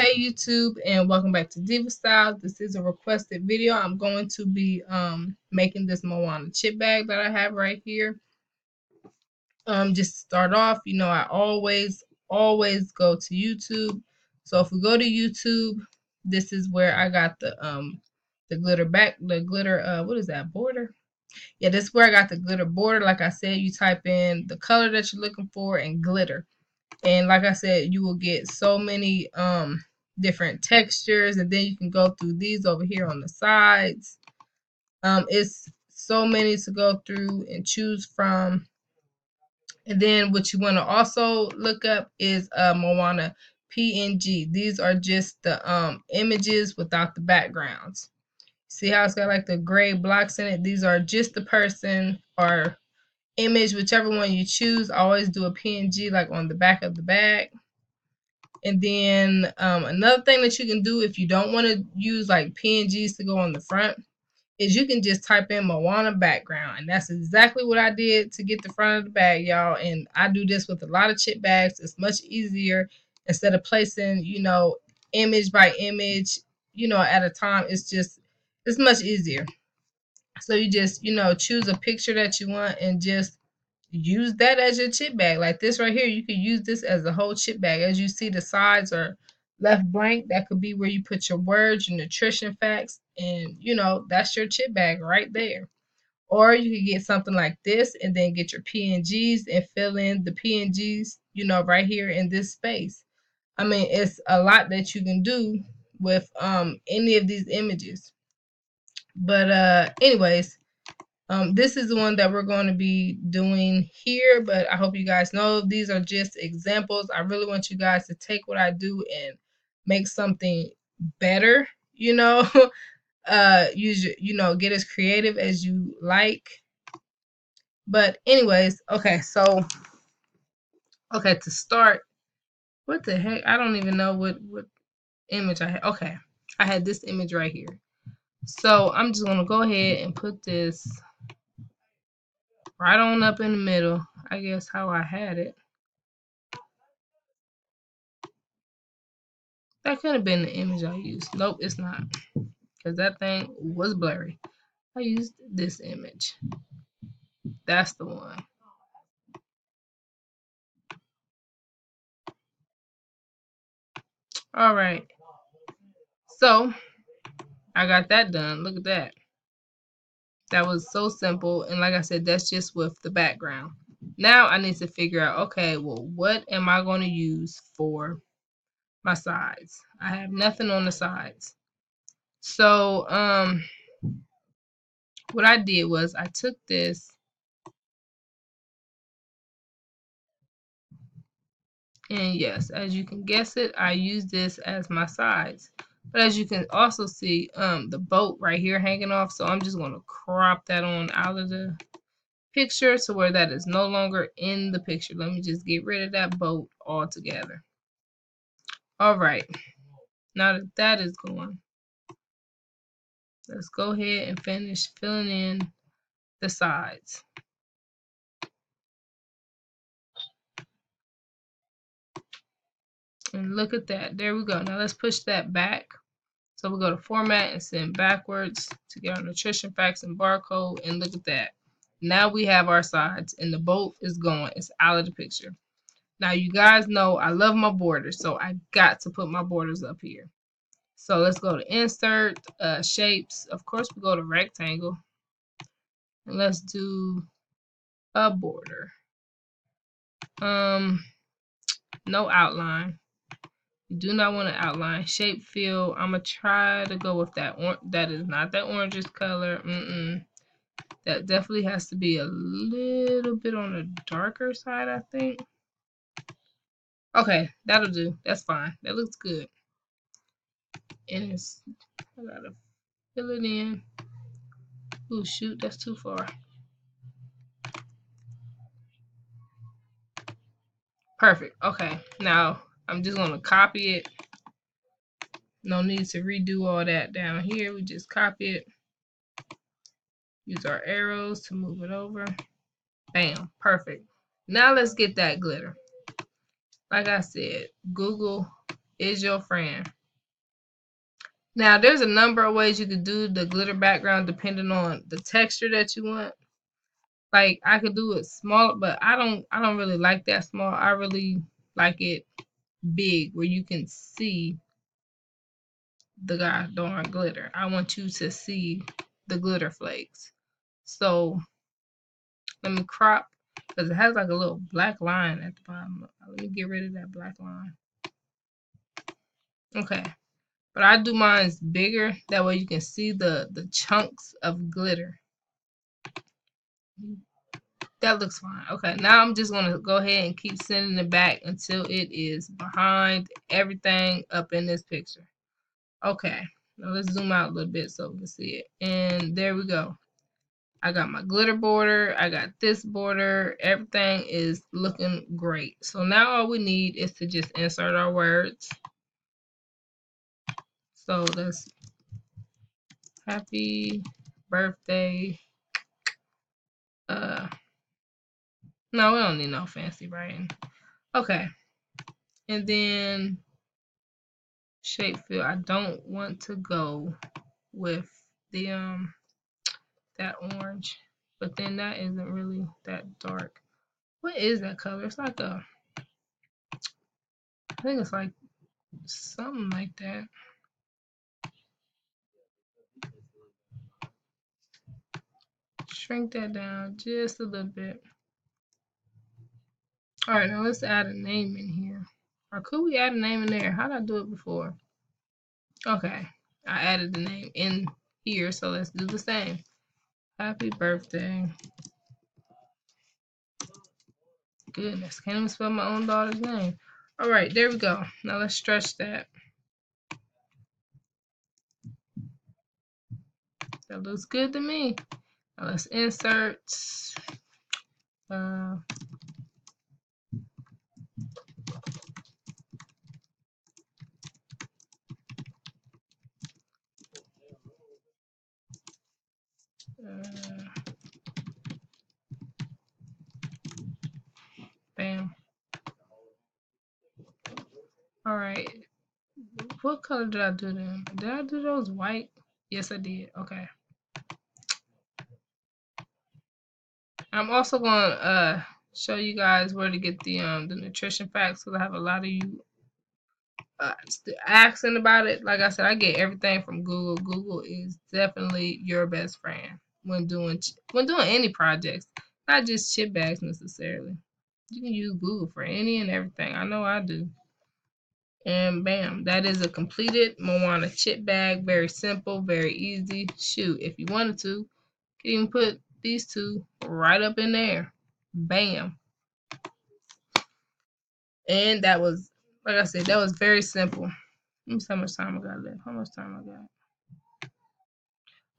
Hey YouTube, and welcome back to Diva Style. This is a requested video. I'm going to be making this Moana chip bag that I have right here. Just to start off, you know, I always go to YouTube. So if we go to YouTube, this is where I got the glitter what is that, border? Yeah, this is where I got the glitter border. Like I said, you type in the color that you're looking for and glitter. And like I said, you will get so many different textures, and then you can go through these over here on the sides. It's so many to go through and choose from. And then what you want to also look up is Moana PNG. These are just the images without the backgrounds. See how it's got like the gray blocks in it? These are just the person or image, whichever one you choose. I always do a PNG like on the back of the bag. And then another thing that you can do if you don't want to use like PNGs to go on the front is you can just type in Moana background. And that's exactly what I did to get the front of the bag, y'all. And I do this with a lot of chip bags. It's much easier instead of placing, you know, image by image, you know, at a time. It's much easier. So you just, you know, choose a picture that you want and just use that as your chip bag. Like this right here, you could use this as a whole chip bag. As you see, the sides are left blank. That could be where you put your words, your nutrition facts, and you know, that's your chip bag right there. Or you could get something like this and then get your PNGs and fill in the PNGs, you know, right here in this space. I mean, it's a lot that you can do with any of these images. But anyways, this is the one that we're going to be doing here, but I hope you guys know these are just examples. I really want you guys to take what I do and make something better, you know. Use your, you know, get as creative as you like. But anyways, okay, so okay, to start, what the heck? I don't even know what image I had. Okay, I had this image right here. So I'm just gonna go ahead and put this right on up in the middle. I guess how I had it. That could have been the image I used. Nope, it's not. Because that thing was blurry. I used this image. That's the one. Alright. So, I got that done. Look at that. That was so simple. And like I said, that's just with the background. Now I need to figure out, okay, well, what am I going to use for my sides? I have nothing on the sides. So, what I did was I took this and yes, as you can guess it, I use this as my sides. But as you can also see, the boat right here hanging off. So I'm just going to crop that on out of the picture to where that is no longer in the picture. Let me just get rid of that boat altogether. All right. Now that that is gone, let's go ahead and finish filling in the sides. And look at that. There we go. Now let's push that back. So we go to format and send backwards to get our nutrition facts and barcode. And look at that. Now we have our sides and the boat is gone. It's out of the picture. Now you guys know I love my borders, so I got to put my borders up here. So let's go to insert, shapes. Of course we go to rectangle. And let's do a border. No outline. You do not want to outline. Shape fill. I'm gonna try to go with that. That is not that orangish color. That definitely has to be a little bit on the darker side, I think. Okay, that'll do. That's fine. That looks good. And it's, I gotta fill it in. Oh shoot, that's too far. Perfect. Okay, now I'm just gonna copy it. No need to redo all that down here. We just copy it. Use our arrows to move it over. Bam, perfect. Now let's get that glitter. Like I said, Google is your friend. Now, there's a number of ways you could do the glitter background depending on the texture that you want. Like I could do it small, but I don't really like that small. I really like it big where you can see the god darn glitter. I want you to see the glitter flakes. So let me crop because it has like a little black line at the bottom. Let me get rid of that black line. Okay. But I do mine bigger. That way you can see the chunks of glitter. That looks fine. Okay, now I'm just gonna go ahead and keep sending it back until it is behind everything up in this picture. Okay, now let's zoom out a little bit so we can see it. And there we go. I got my glitter border. I got this border. Everything is looking great. So now all we need is to just insert our words. So let's happy birthday. No, we don't need no fancy writing. Okay. And then shape fill. I don't want to go with the that orange. But then that isn't really that dark. What is that color? It's like a, I think it's like something like that. Shrink that down just a little bit. Alright, now let's add a name in here. Or could we add a name in there? How did I do it before? Okay, I added the name in here, so let's do the same. Happy birthday. Goodness, can't even spell my own daughter's name. Alright, there we go. Now let's stretch that. That looks good to me. Now let's insert. Uh, bam. Alright. What color did I do them? Did I do those white? Yes, I did. Okay. I'm also going to show you guys where to get the nutrition facts because I have a lot of you asking about it. Like I said, I get everything from Google. Google is definitely your best friend when doing any projects, not just chip bags necessarily. You can use Google for any and everything. I know I do. And bam, that is a completed Moana chip bag. Very simple, very easy. Shoot, if you wanted to, you can even put these two right up in there. Bam. And that was, like I said, that was very simple. Let me see how much time I got left. How much time I got?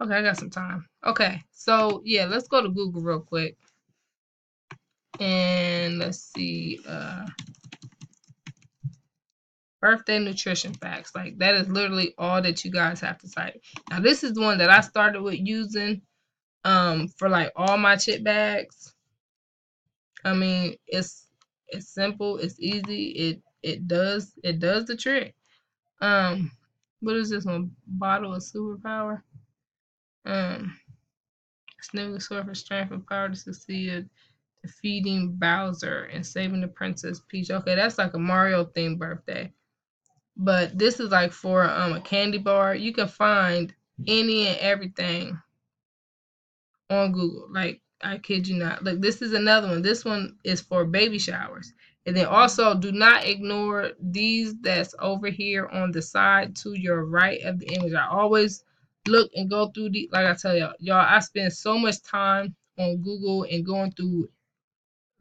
Okay, I got some time. Okay, so yeah, let's go to Google real quick. And let's see. Birthday nutrition facts. Like that is literally all that you guys have to type. Now this is the one that I started with using for like all my chip bags. I mean, it's simple, it's easy, it does the trick. What is this one? Bottle of superpower. Snivel sword for strength and power to succeed, defeating Bowser and saving the Princess Peach. Okay, that's like a Mario themed birthday. But this is like for a candy bar. You can find any and everything on Google. Like I kid you not. Like this is another one. This one is for baby showers. And then also do not ignore these that's over here on the side to your right of the image. I always look and go through the, like I tell y'all, I spend so much time on Google and going through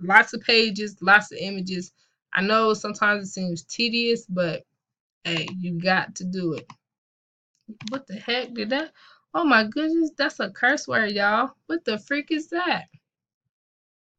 lots of pages, lots of images. I know sometimes it seems tedious, but hey, you got to do it. What the heck did that? Oh my goodness, that's a curse word, y'all. What the freak is that?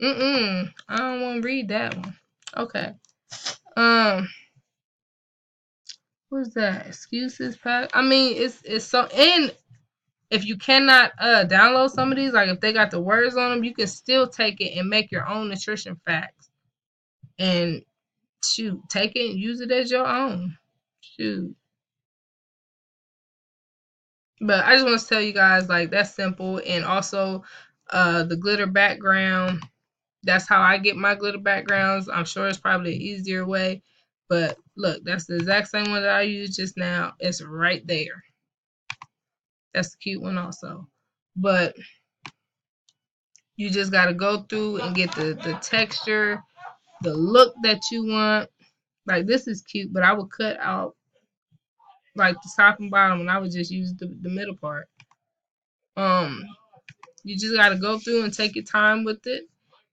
I don't want to read that one. Okay. What's that? Excuses pack. I mean, it's so. And if you cannot download some of these, like if they got the words on them, you can still take it and make your own nutrition facts. And shoot, take it and use it as your own. Shoot. But I just want to tell you guys, like, that's simple. And also the glitter background, that's how I get my glitter backgrounds. I'm sure it's probably an easier way, but look, that's the exact same one that I used just now. It's right there. That's a cute one also. But you just got to go through and get the texture, the look that you want. Like, this is cute, but I would cut out like the top and bottom, and I would just use the middle part. You just got to go through and take your time with it.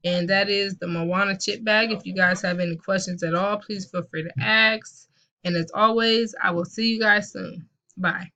And that is the Moana chip bag. If you guys have any questions at all, please feel free to ask. And as always, I will see you guys soon. Bye.